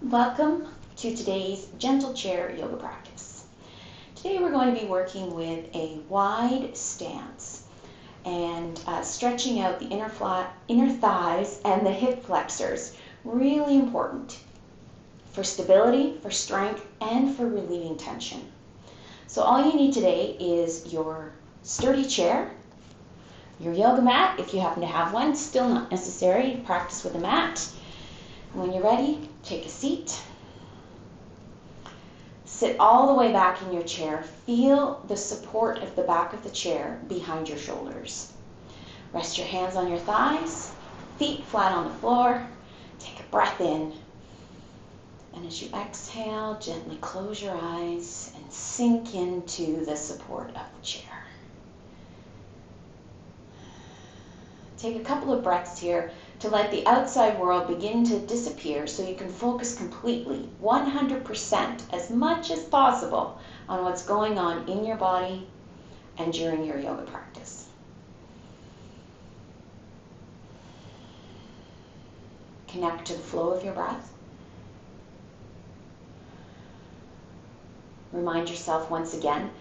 Welcome to today's gentle chair yoga practice. Today we're going to be working with a wide stance and stretching out the inner thighs and the hip flexors. Really important for stability, for strength, and for relieving tension. So all you need today is your sturdy chair, your yoga mat, if you happen to have one, still not necessary to practice with a mat. When you're ready, take a seat. Sit all the way back in your chair. Feel the support of the back of the chair behind your shoulders. Rest your hands on your thighs, feet flat on the floor. Take a breath in. And as you exhale, gently close your eyes and sink into the support of the chair. Take a couple of breaths here to let the outside world begin to disappear so you can focus completely, 100%, as much as possible on what's going on in your body and during your yoga practice. Connect to the flow of your breath. Remind yourself once again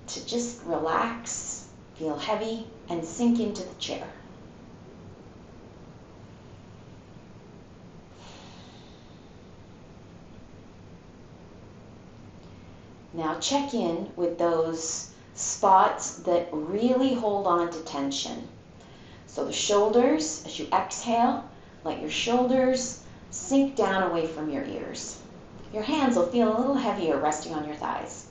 to just relax, feel heavy, and sink into the chair. Now check in with those spots that really hold on to tension. So the shoulders, as you exhale, let your shoulders sink down away from your ears. Your hands will feel a little heavier resting on your thighs.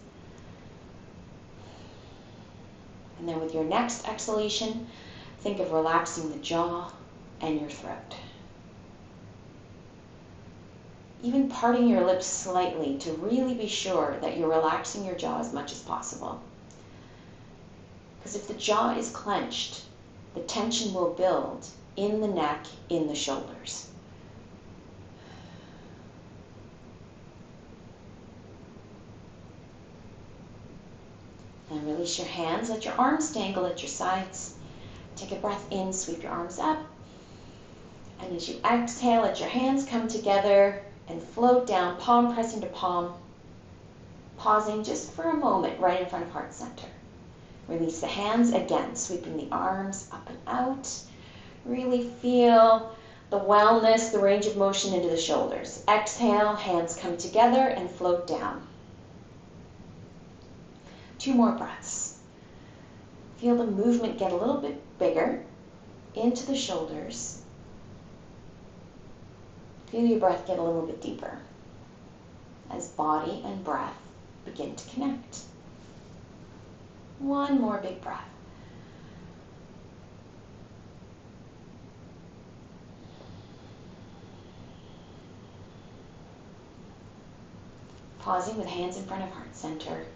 And then with your next exhalation, think of relaxing the jaw and your throat. Even parting your lips slightly to really be sure that you're relaxing your jaw as much as possible. Because if the jaw is clenched, the tension will build in the neck, in the shoulders. And release your hands, let your arms dangle at your sides. Take a breath in, sweep your arms up. And as you exhale, let your hands come together and float down, palm pressing to palm, pausing just for a moment right in front of heart center. Release the hands again, sweeping the arms up and out. Really feel the wellness, the range of motion into the shoulders. Exhale, hands come together and float down. 2 more breaths. Feel the movement get a little bit bigger into the shoulders. Feel your breath get a little bit deeper as body and breath begin to connect. 1 more big breath. Pausing with hands in front of heart center.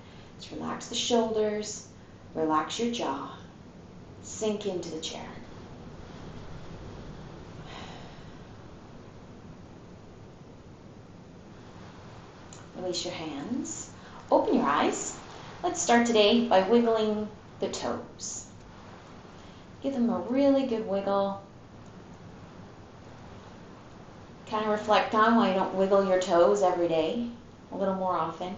Just relax the shoulders, relax your jaw, sink into the chair. Release your hands. Open your eyes. Let's start today by wiggling the toes. Give them a really good wiggle. Kind of reflect on why you don't wiggle your toes every day, a little more often.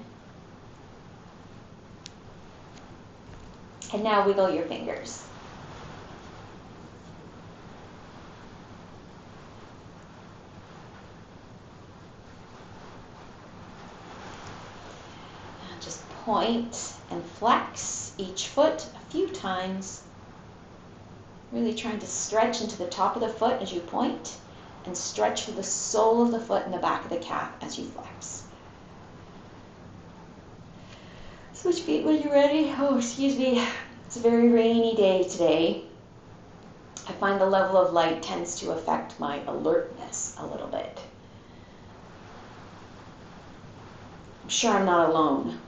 And now wiggle your fingers. Just point and flex each foot a few times. Really trying to stretch into the top of the foot as you point and stretch through the sole of the foot and the back of the calf as you flex. Switch feet when you're ready. Oh, excuse me. It's a very rainy day today. I find the level of light tends to affect my alertness a little bit. I'm sure I'm not alone.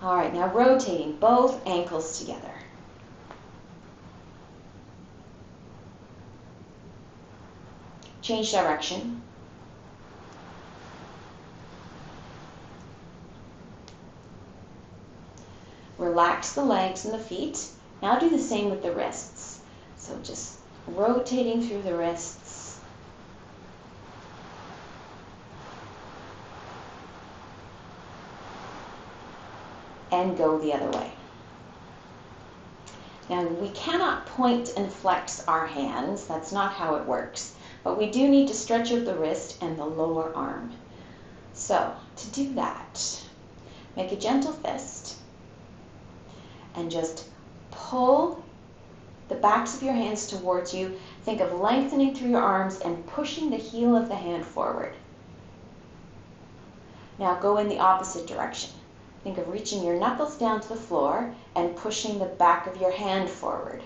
All right, now rotating both ankles together. Change direction. Relax the legs and the feet. Now do the same with the wrists. So just rotating through the wrists. and go the other way. Now, we cannot point and flex our hands. That's not how it works. But we do need to stretch out the wrist and the lower arm. So, to do that, make a gentle fist and just pull the backs of your hands towards you. Think of lengthening through your arms and pushing the heel of the hand forward. Now go in the opposite direction. Think of reaching your knuckles down to the floor and pushing the back of your hand forward.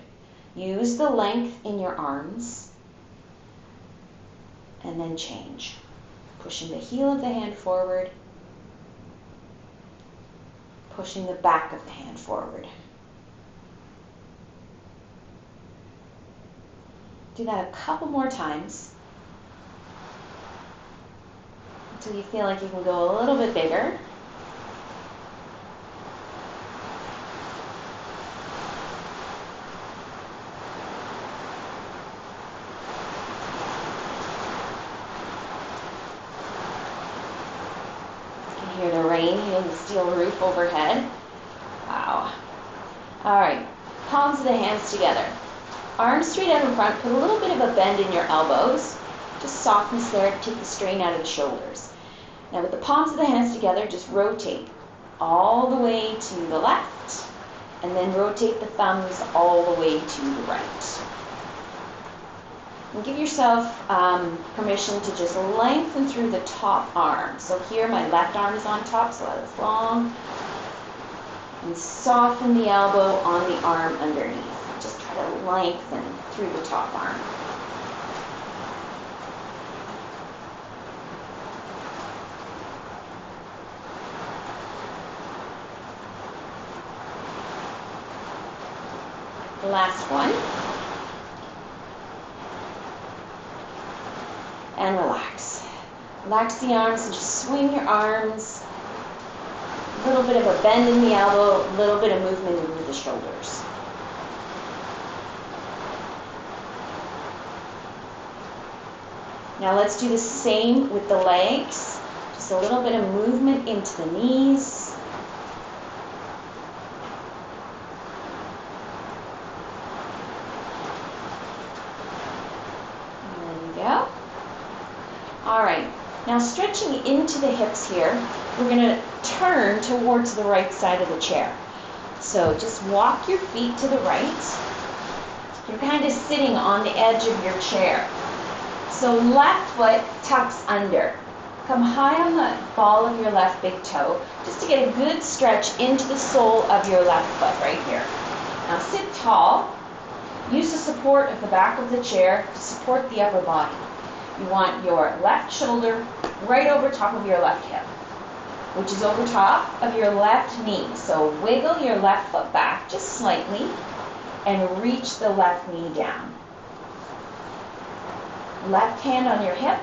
Use the length in your arms and then change. Pushing the heel of the hand forward, pushing the back of the hand forward. Do that a couple more times until you feel like you can go a little bit bigger. You can hear the rain hitting the steel roof overhead. Wow. All right, palms of the hands together. Arms straight out in front, put a little bit of a bend in your elbows. Just softness there to take the strain out of the shoulders. Now with the palms of the hands together, just rotate all the way to the left, and then rotate the thumbs all the way to the right. And give yourself permission to just lengthen through the top arm. So here my left arm is on top, so it's long. And soften the elbow on the arm underneath. Just try to lengthen through the top arm. Last one. And relax. Relax the arms and just swing your arms. A little bit of a bend in the elbow, a little bit of movement into the shoulders. Now let's do the same with the legs. Just a little bit of movement into the knees. There we go. All right, now stretching into the hips here, we're going to turn towards the right side of the chair. So just walk your feet to the right. You're kind of sitting on the edge of your chair. So left foot tucks under. Come high on the ball of your left big toe, just to get a good stretch into the sole of your left foot right here. Now sit tall. Use the support of the back of the chair to support the upper body. You want your left shoulder right over top of your left hip, which is over top of your left knee. So wiggle your left foot back just slightly and reach the left knee down. Left hand on your hip.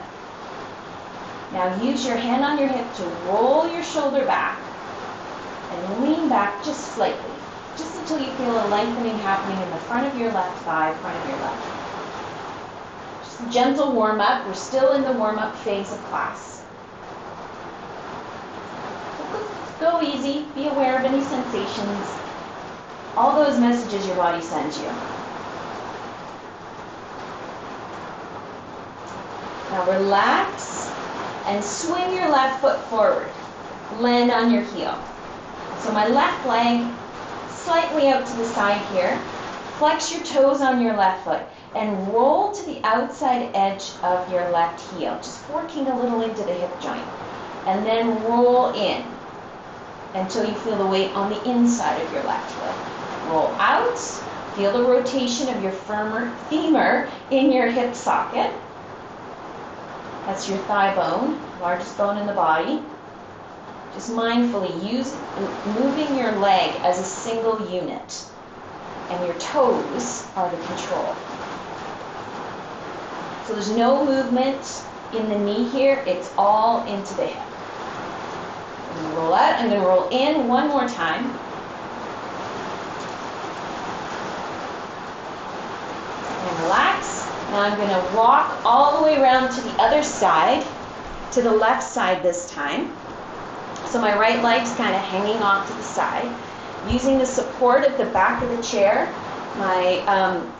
Now use your hand on your hip to roll your shoulder back and lean back just slightly, just until you feel a lengthening happening in the front of your left thigh, front of your left hip. Just a gentle warm-up. We're still in the warm-up phase of class. Go easy. Be aware of any sensations. All those messages your body sends you. Now relax and swing your left foot forward. Land on your heel. So my left leg slightly out to the side here. Flex your toes on your left foot and roll to the outside edge of your left heel, just forking a little into the hip joint. And then roll in until you feel the weight on the inside of your left foot. Roll out. Feel the rotation of your femur in your hip socket. That's your thigh bone, largest bone in the body. Just mindfully moving your leg as a single unit. And your toes are the control. So there's no movement in the knee here. It's all into the hip. I'm going to roll out. I'm going to roll in one more time. And relax. Now I'm going to walk all the way around to the other side, to the left side this time. So my right leg's kind of hanging off to the side. Using the support of the back of the chair, my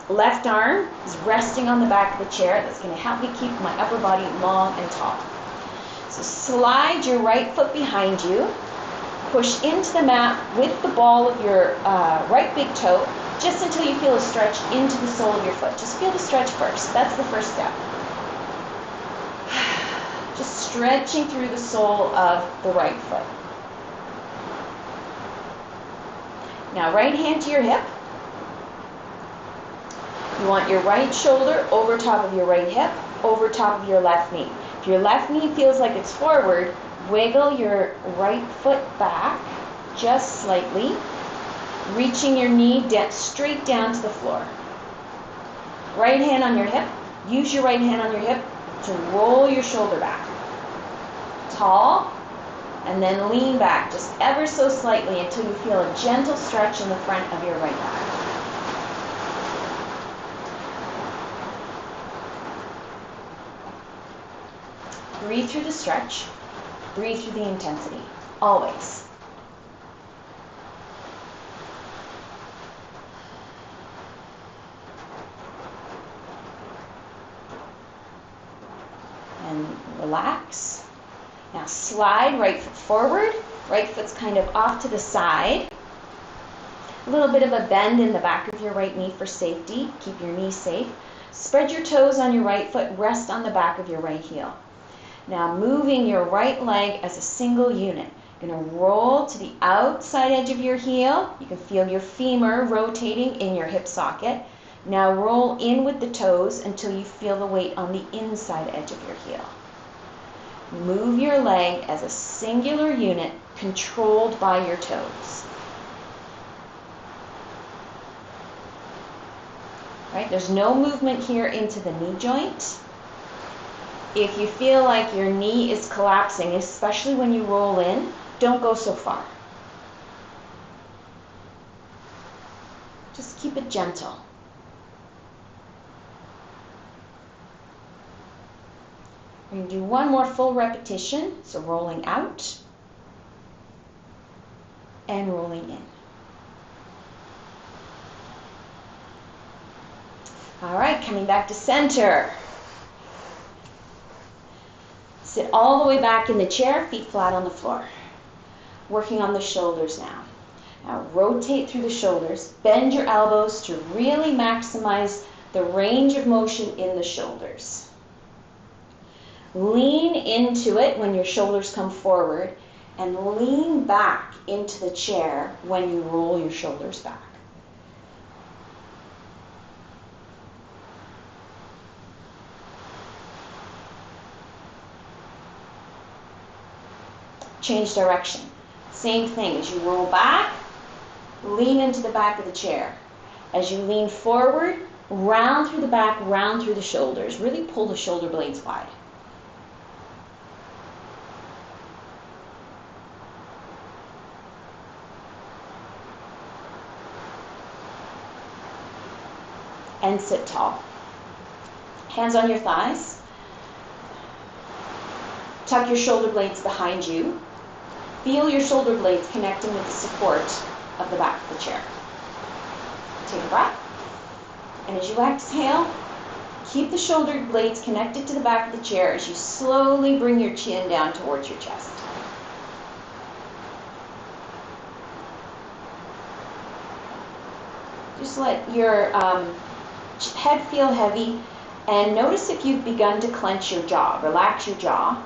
left arm is resting on the back of the chair. That's going to help me keep my upper body long and tall. So slide your right foot behind you. Push into the mat with the ball of your right big toe, just until you feel a stretch into the sole of your foot. Just feel the stretch first. That's the first step. Just stretching through the sole of the right foot. Now right hand to your hip. You want your right shoulder over top of your right hip, over top of your left knee. If your left knee feels like it's forward, wiggle your right foot back just slightly, reaching your knee straight down to the floor. Right hand on your hip. Use your right hand on your hip to roll your shoulder back. Tall, and then lean back just ever so slightly until you feel a gentle stretch in the front of your right back. Breathe through the stretch. Breathe through the intensity. Always. And relax. Now slide right foot forward. Right foot's kind of off to the side. A little bit of a bend in the back of your right knee for safety. Keep your knee safe. Spread your toes on your right foot. Rest on the back of your right heel. Now moving your right leg as a single unit. You're going to roll to the outside edge of your heel. You can feel your femur rotating in your hip socket. Now roll in with the toes until you feel the weight on the inside edge of your heel. Move your leg as a singular unit controlled by your toes. Right? There's no movement here into the knee joint. If you feel like your knee is collapsing, especially when you roll in, don't go so far. Just keep it gentle. We're going to do one more full repetition. So rolling out and rolling in. All right, coming back to center. Sit all the way back in the chair, feet flat on the floor. Working on the shoulders now. Now rotate through the shoulders. Bend your elbows to really maximize the range of motion in the shoulders. Lean into it when your shoulders come forward, and lean back into the chair when you roll your shoulders back. Change direction. Same thing. As you roll back, lean into the back of the chair. As you lean forward, round through the back, round through the shoulders. Really pull the shoulder blades wide. And sit tall. Hands on your thighs. Tuck your shoulder blades behind you. Feel your shoulder blades connecting with the support of the back of the chair. Take a breath. And as you exhale, keep the shoulder blades connected to the back of the chair as you slowly bring your chin down towards your chest. Just let your head feel heavy, and notice if you've begun to clench your jaw. Relax your jaw.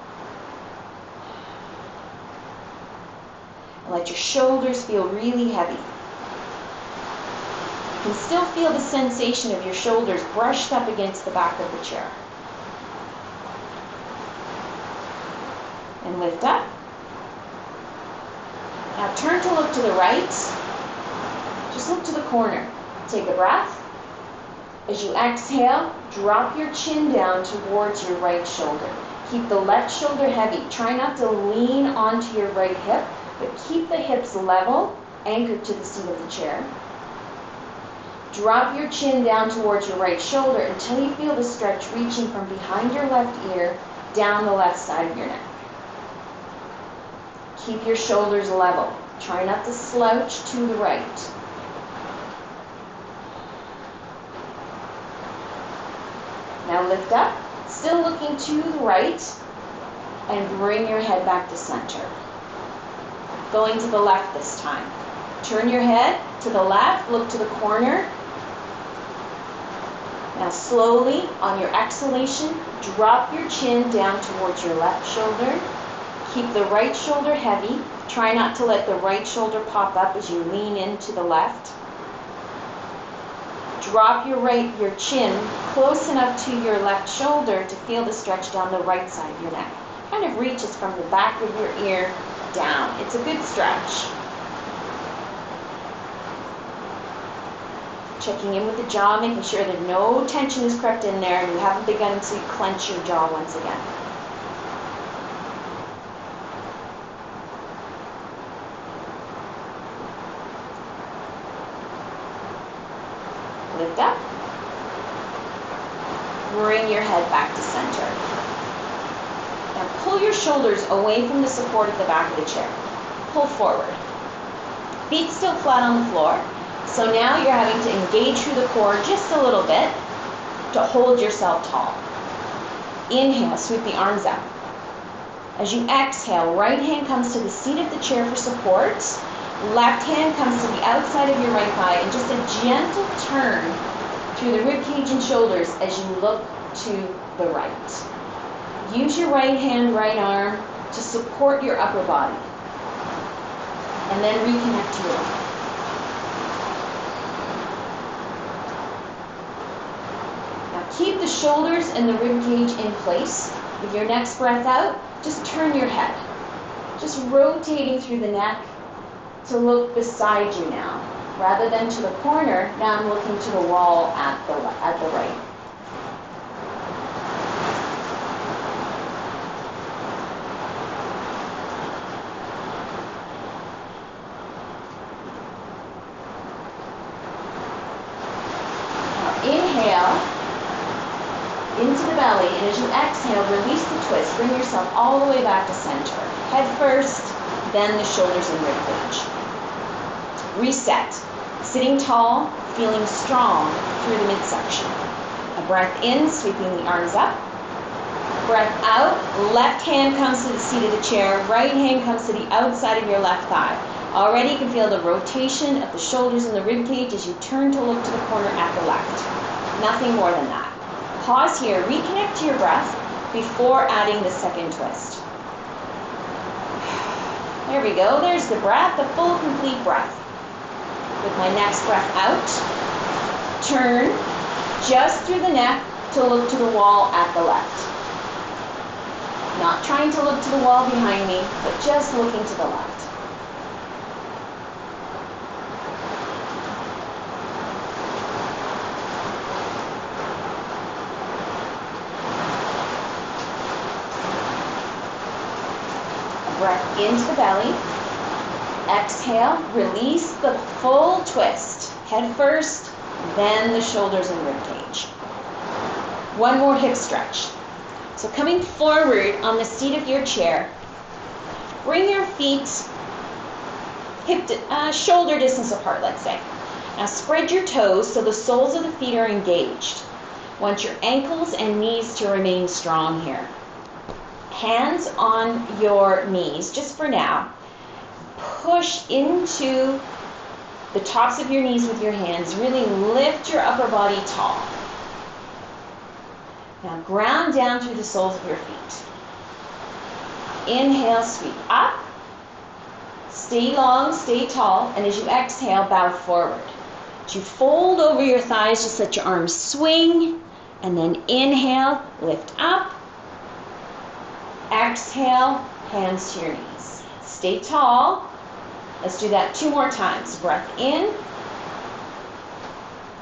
And let your shoulders feel really heavy. You can still feel the sensation of your shoulders brushed up against the back of the chair. And lift up. Now turn to look to the right. Just look to the corner. Take a breath. As you exhale, drop your chin down towards your right shoulder. Keep the left shoulder heavy. Try not to lean onto your right hip, but keep the hips level, anchored to the seat of the chair. Drop your chin down towards your right shoulder until you feel the stretch reaching from behind your left ear down the left side of your neck. Keep your shoulders level. Try not to slouch to the right. Now lift up, still looking to the right, and bring your head back to center. Going to the left this time. Turn your head to the left, look to the corner. Now slowly, on your exhalation, drop your chin down towards your left shoulder. Keep the right shoulder heavy. Try not to let the right shoulder pop up as you lean into the left. Drop your chin close enough to your left shoulder to feel the stretch down the right side of your neck. Kind of reaches from the back of your ear down. It's a good stretch. Checking in with the jaw, making sure that no tension has crept in there and you haven't begun to clench your jaw once again. Lift up. Bring your head back to center. Now pull your shoulders away from the support of the back of the chair. Pull forward. Feet still flat on the floor. So now you're having to engage through the core just a little bit to hold yourself tall. Inhale, sweep the arms up. As you exhale, right hand comes to the seat of the chair for support. Left hand comes to the outside of your right thigh, and just a gentle turn through the rib cage and shoulders as you look to the right. Use your right hand, right arm to support your upper body. And then reconnect to your arm. Keep the shoulders and the rib cage in place. With your next breath out, just turn your head. Just rotating through the neck to look beside you now. Rather than to the corner, now I'm looking to the wall at the right. Now inhale into the belly, and as you exhale, release the twist. Bring yourself all the way back to center. Head first, then the shoulders and rib cage. Reset. Sitting tall, feeling strong through the midsection. A breath in, sweeping the arms up. Breath out, left hand comes to the seat of the chair, right hand comes to the outside of your left thigh. Already you can feel the rotation of the shoulders and the rib cage as you turn to look to the corner at the left. Nothing more than that. Pause here, reconnect to your breath before adding the second twist. There we go, there's the breath, the full complete breath. With my next breath out, turn just through the neck to look to the wall at the left. Not trying to look to the wall behind me, but just looking to the left. Breath into the belly. Exhale, release the full twist. Head first, then the shoulders and rib cage. One more hip stretch. So coming forward on the seat of your chair, bring your feet shoulder distance apart, let's say. Now spread your toes so the soles of the feet are engaged. Want your ankles and knees to remain strong here. Hands on your knees, just for now. Push into the tops of your knees with your hands. Really lift your upper body tall. Now ground down through the soles of your feet. Inhale, sweep up. Stay long, stay tall, and as you exhale, bow forward. As you fold over your thighs, just let your arms swing, and then inhale, lift up. Exhale, hands to your knees. Stay tall. Let's do that 2 more times. Breath in.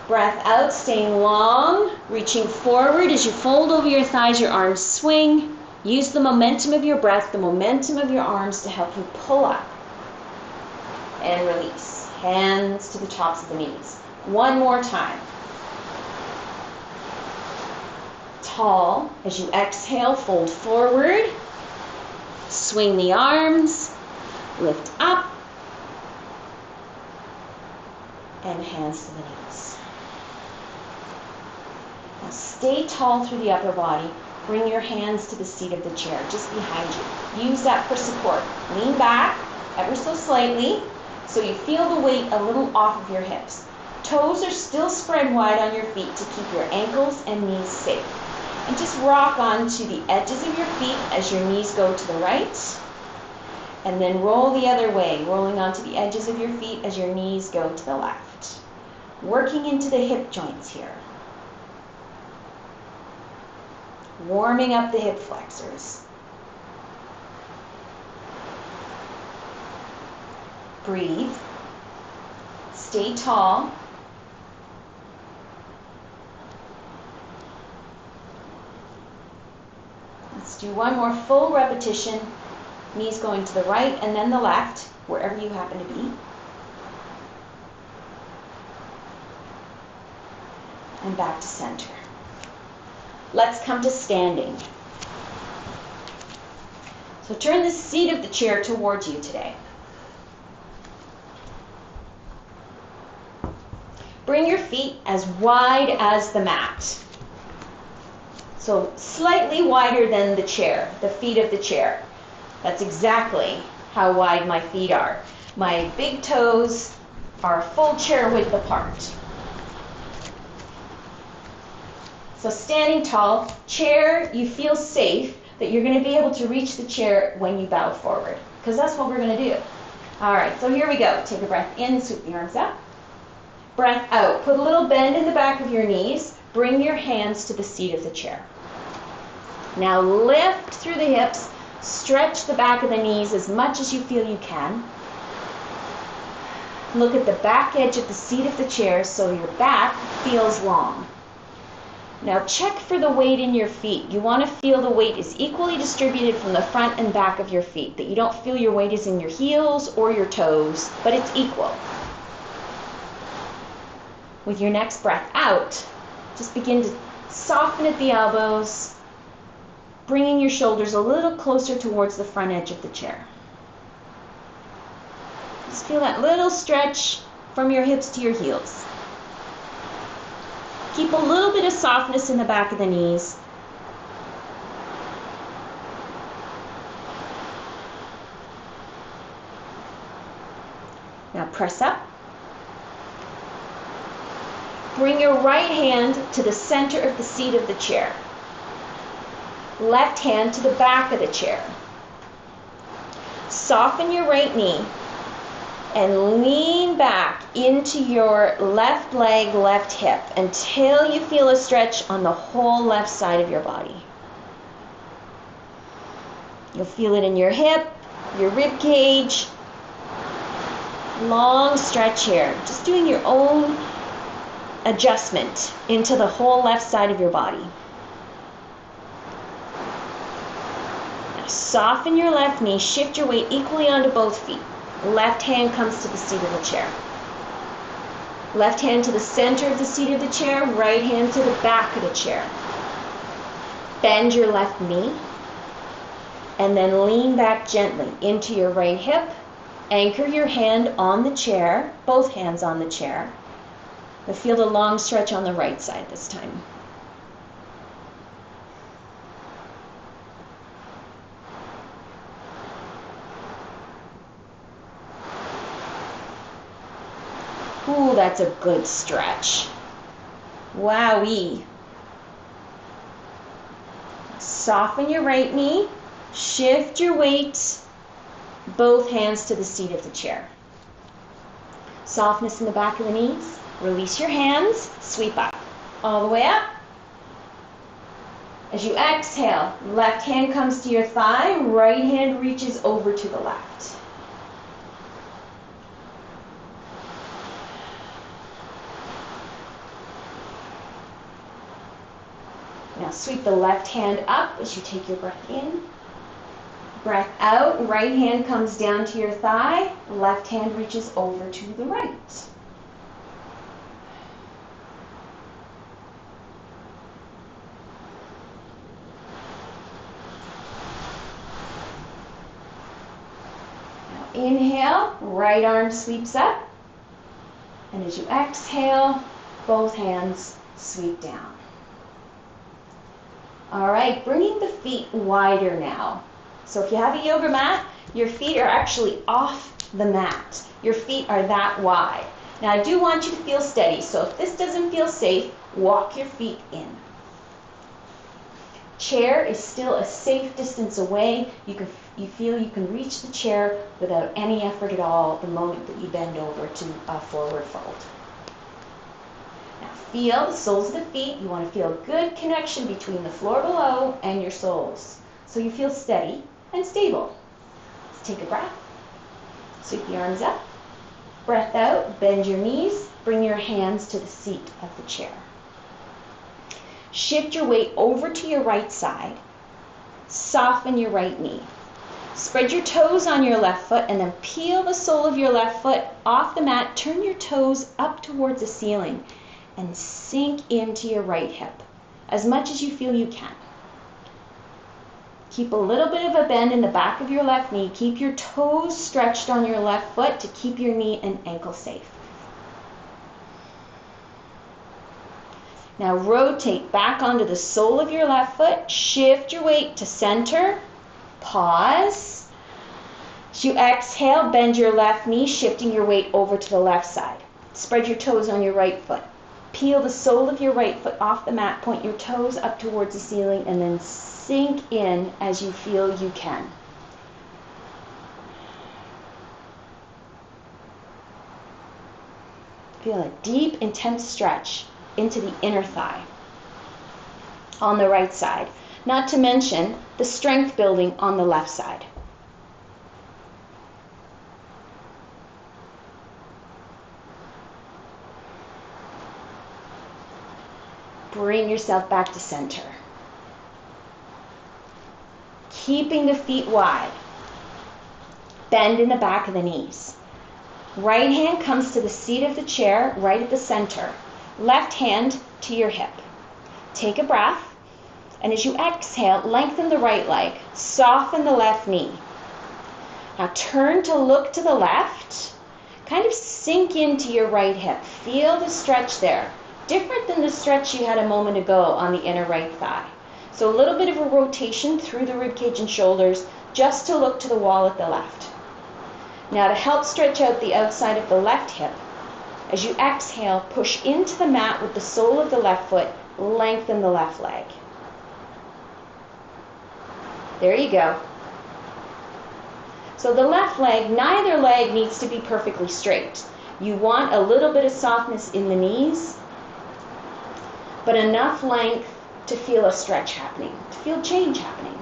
Breath out, staying long, reaching forward. As you fold over your thighs, your arms swing. Use the momentum of your breath, the momentum of your arms to help you pull up. And release. Hands to the tops of the knees. 1 more time. Tall. As you exhale, fold forward. Swing the arms. Lift up. And hands to the knees. Now stay tall through the upper body. Bring your hands to the seat of the chair, just behind you. Use that for support. Lean back ever so slightly so you feel the weight a little off of your hips. Toes are still spread wide on your feet to keep your ankles and knees safe. And just rock onto the edges of your feet as your knees go to the right. And then roll the other way, rolling onto the edges of your feet as your knees go to the left. Working into the hip joints here. Warming up the hip flexors. Breathe. Stay tall. Let's do one more full repetition. Knees going to the right and then the left, wherever you happen to be. And back to center. Let's come to standing. So turn the seat of the chair towards you today. Bring your feet as wide as the mat. So slightly wider than the chair, the feet of the chair. That's exactly how wide my feet are. My big toes are full chair width apart. So standing tall, chair, you feel safe that you're going to be able to reach the chair when you bow forward, because that's what we're going to do. All right, so here we go. Take a breath in, sweep the arms up. Breath out. Put a little bend in the back of your knees. Bring your hands to the seat of the chair. Now lift through the hips. Stretch the back of the knees as much as you feel you can. Look at the back edge of the seat of the chair so your back feels long. Now check for the weight in your feet. You want to feel the weight is equally distributed from the front and back of your feet, that you don't feel your weight is in your heels or your toes, but it's equal. With your next breath out, just begin to soften at the elbows, bringing your shoulders a little closer towards the front edge of the chair. Just feel that little stretch from your hips to your heels. Keep a little bit of softness in the back of the knees. Now press up. Bring your right hand to the center of the seat of the chair. Left hand to the back of the chair. Soften your right knee and lean back into your left leg, left hip until you feel a stretch on the whole left side of your body. You'll feel it in your hip, your rib cage. Long stretch here. Just doing your own adjustment into the whole left side of your body. Now soften your left knee, shift your weight equally onto both feet. Left hand comes to the seat of the chair. Left hand to the center of the seat of the chair, right hand to the back of the chair. Bend your left knee and then lean back gently into your right hip. Anchor your hand on the chair, both hands on the chair. But feel the long stretch on the right side this time. Ooh, that's a good stretch. Wowee. Soften your right knee. Shift your weight, both hands to the seat of the chair. Softness in the back of the knees. Release your hands. Sweep up. All the way up. As you exhale, left hand comes to your thigh. Right hand reaches over to the left. Now sweep the left hand up as you take your breath in. Breath out, right hand comes down to your thigh, left hand reaches over to the right. Now Inhale, right arm sweeps up. And as you exhale, both hands sweep down. All right, bringing the feet wider now. So if you have a yoga mat, your feet are actually off the mat. Your feet are that wide. Now I do want you to feel steady, so if this doesn't feel safe, walk your feet in. Chair is still a safe distance away. You feel you can reach the chair without any effort at all the moment that you bend over to a forward fold. Now feel the soles of the feet. You want to feel a good connection between the floor below and your soles, so you feel steady and stable. Let's take a breath. Sweep the arms up. Breath out, bend your knees, bring your hands to the seat of the chair. Shift your weight over to your right side. Soften your right knee. Spread your toes on your left foot and then peel the sole of your left foot off the mat. Turn your toes up towards the ceiling and sink into your right hip as much as you feel you can. Keep a little bit of a bend in the back of your left knee. Keep your toes stretched on your left foot to keep your knee and ankle safe. Now rotate back onto the sole of your left foot. Shift your weight to center. Pause. As you exhale, bend your left knee, shifting your weight over to the left side. Spread your toes on your right foot. Peel the sole of your right foot off the mat. Point your toes up towards the ceiling and then sink in as you feel you can. Feel a deep, intense stretch into the inner thigh on the right side, not to mention the strength building on the left side. Bring yourself back to center. Keeping the feet wide. Bend in the back of the knees. Right hand comes to the seat of the chair, right at the center. Left hand to your hip. Take a breath, and as you exhale, lengthen the right leg. Soften the left knee. Now turn to look to the left. Kind of sink into your right hip. Feel the stretch there. Different than the stretch you had a moment ago on the inner right thigh. So a little bit of a rotation through the ribcage and shoulders just to look to the wall at the left. Now to help stretch out the outside of the left hip, as you exhale, push into the mat with the sole of the left foot, lengthen the left leg. There you go. So the left leg, neither leg needs to be perfectly straight. You want a little bit of softness in the knees, but enough length to feel a stretch happening, to feel change happening.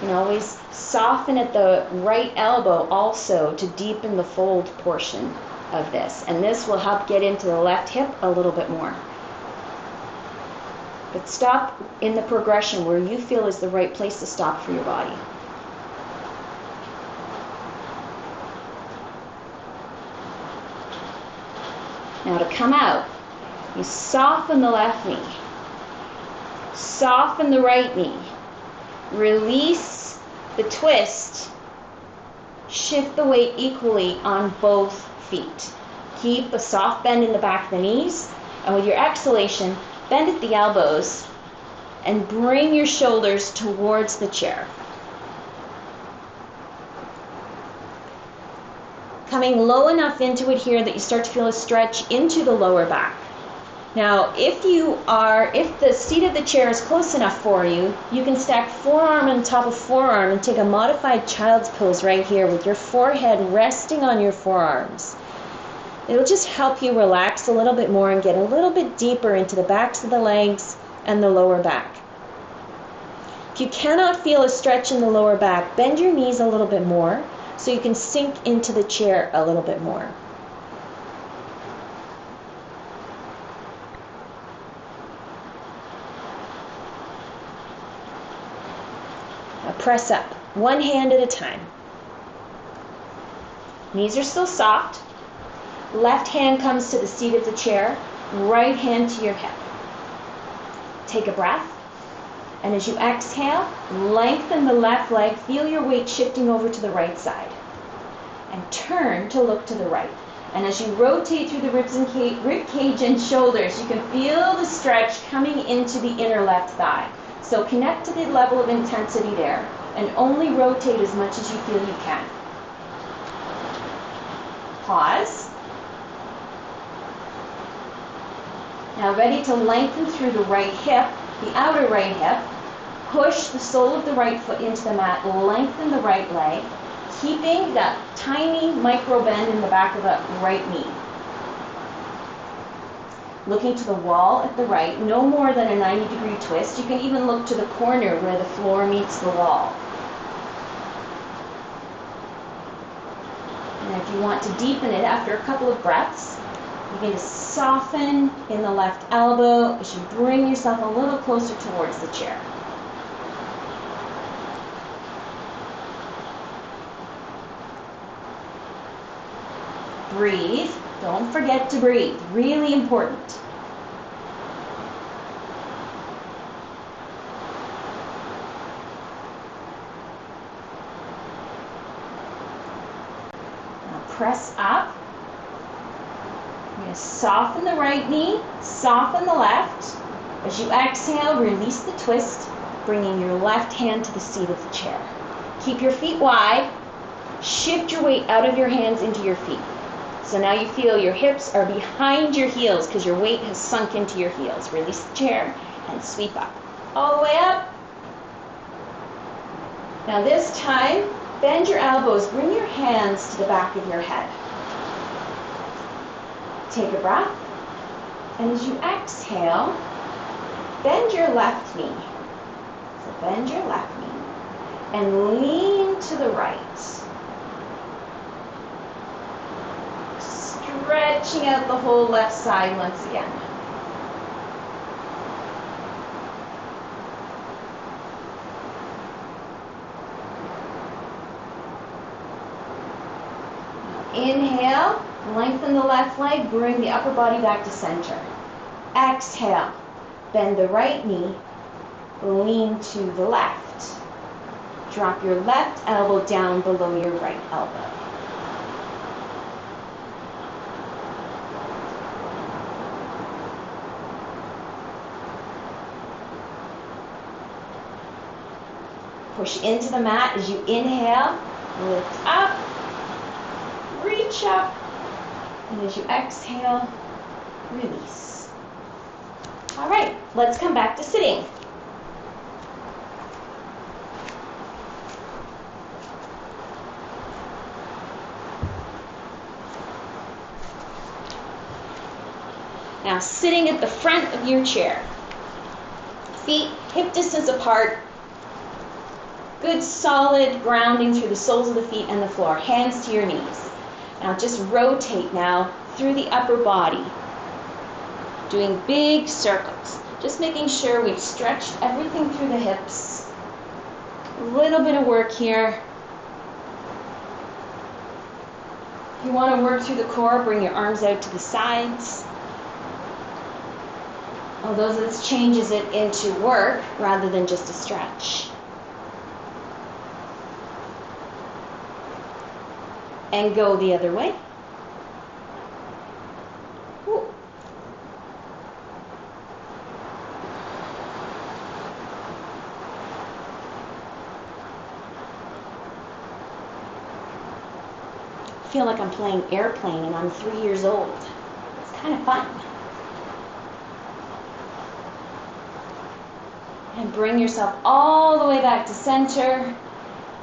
You can always soften at the right elbow also to deepen the fold portion of this. And this will help get into the left hip a little bit more. But stop in the progression where you feel is the right place to stop for your body. Now to come out, you soften the left knee. Soften the right knee. Release the twist. Shift the weight equally on both feet. Keep a soft bend in the back of the knees. And with your exhalation, bend at the elbows and bring your shoulders towards the chair. Coming low enough into it here that you start to feel a stretch into the lower back. Now, if the seat of the chair is close enough for you, you can stack forearm on top of forearm and take a modified child's pose right here with your forehead resting on your forearms. It'll just help you relax a little bit more and get a little bit deeper into the backs of the legs and the lower back. If you cannot feel a stretch in the lower back, bend your knees a little bit more so you can sink into the chair a little bit more. Now press up, one hand at a time. Knees are still soft. Left hand comes to the seat of the chair, right hand to your hip. Take a breath. And as you exhale, lengthen the left leg. Feel your weight shifting over to the right side. And turn to look to the right. And as you rotate through the rib cage and shoulders, you can feel the stretch coming into the inner left thigh. So connect to the level of intensity there, and only rotate as much as you feel you can. Pause. Now ready to lengthen through the right hip, the outer right hip. Push the sole of the right foot into the mat, lengthen the right leg, keeping that tiny micro bend in the back of the right knee. Looking to the wall at the right, no more than a 90-degree twist. You can even look to the corner where the floor meets the wall. And if you want to deepen it after a couple of breaths, you're going to soften in the left elbow as you bring yourself a little closer towards the chair. Breathe. Don't forget to breathe. Really important. Now press up. You're going to soften the right knee, soften the left. As you exhale, release the twist, bringing your left hand to the seat of the chair. Keep your feet wide. Shift your weight out of your hands into your feet. So now you feel your hips are behind your heels because your weight has sunk into your heels. Release the chair and sweep up. All the way up. Now this time, bend your elbows. Bring your hands to the back of your head. Take a breath. And as you exhale, bend your left knee. So bend your left knee. And lean to the right. Stretching out the whole left side once again. Inhale, lengthen the left leg, bring the upper body back to center. Exhale, bend the right knee, lean to the left. Drop your left elbow down below your right elbow. Push into the mat as you inhale, lift up, reach up, and as you exhale, release. All right, let's come back to sitting. Now sitting at the front of your chair, feet hip distance apart, good solid grounding through the soles of the feet and the floor, hands to your knees. Now just rotate now through the upper body, doing big circles. Just making sure we've stretched everything through the hips. A little bit of work here. If you want to work through the core, bring your arms out to the sides. Although this changes it into work rather than just a stretch. And go the other way. Ooh. I feel like I'm playing airplane and I'm 3 years old. It's kind of fun. And bring yourself all the way back to center.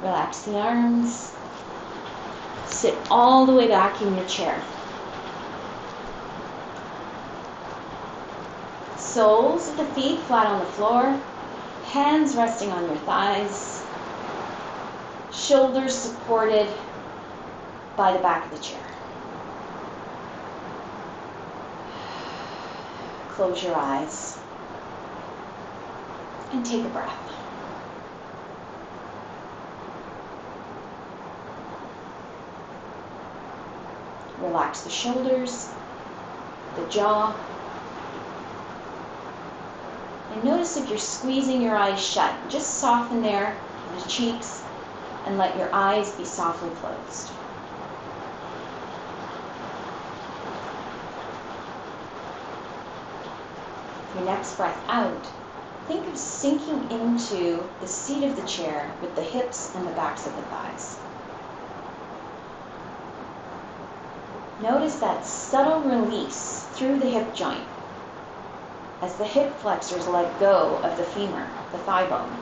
Relax the arms. Sit all the way back in your chair. Soles of the feet flat on the floor. Hands resting on your thighs. Shoulders supported by the back of the chair. Close your eyes and take a breath. Relax the shoulders, the jaw. And notice if you're squeezing your eyes shut. Just soften there, the cheeks, and let your eyes be softly closed. Your next breath out, think of sinking into the seat of the chair with the hips and the backs of the thighs. Notice that subtle release through the hip joint as the hip flexors let go of the femur, the thigh bone.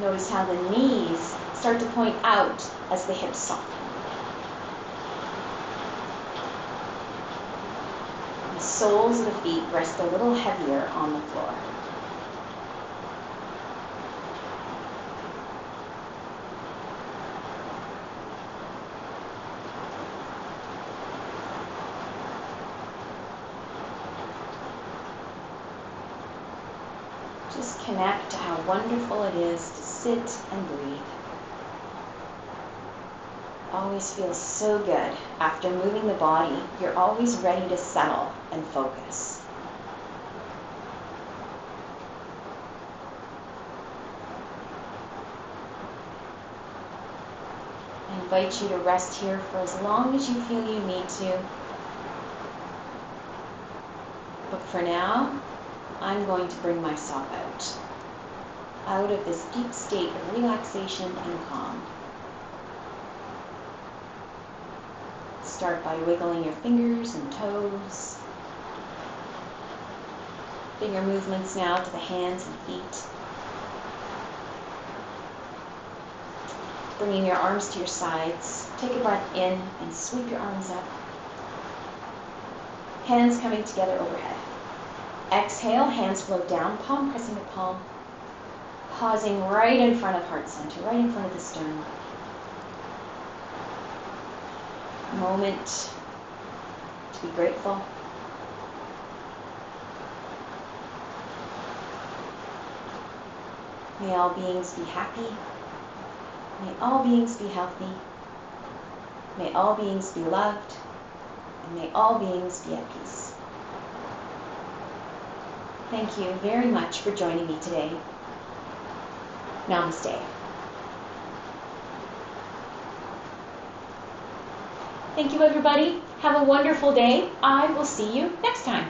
Notice how the knees start to point out as the hips soften. The soles of the feet rest a little heavier on the floor. Just connect to how wonderful it is to sit and breathe. Always feels so good. After moving the body, you're always ready to settle and focus. I invite you to rest here for as long as you feel you need to. But for now, I'm going to bring myself out of this deep state of relaxation and calm. Start by wiggling your fingers and toes. Finger movements now to the hands and feet. Bringing your arms to your sides. Take a breath in and sweep your arms up. Hands coming together overhead. Exhale, hands float down, palm pressing to palm. Pausing right in front of heart center, right in front of the sternum. Moment to be grateful. May all beings be happy. May all beings be healthy. May all beings be loved. And may all beings be at peace. Thank you very much for joining me today. Namaste. Thank you, everybody. Have a wonderful day. I will see you next time.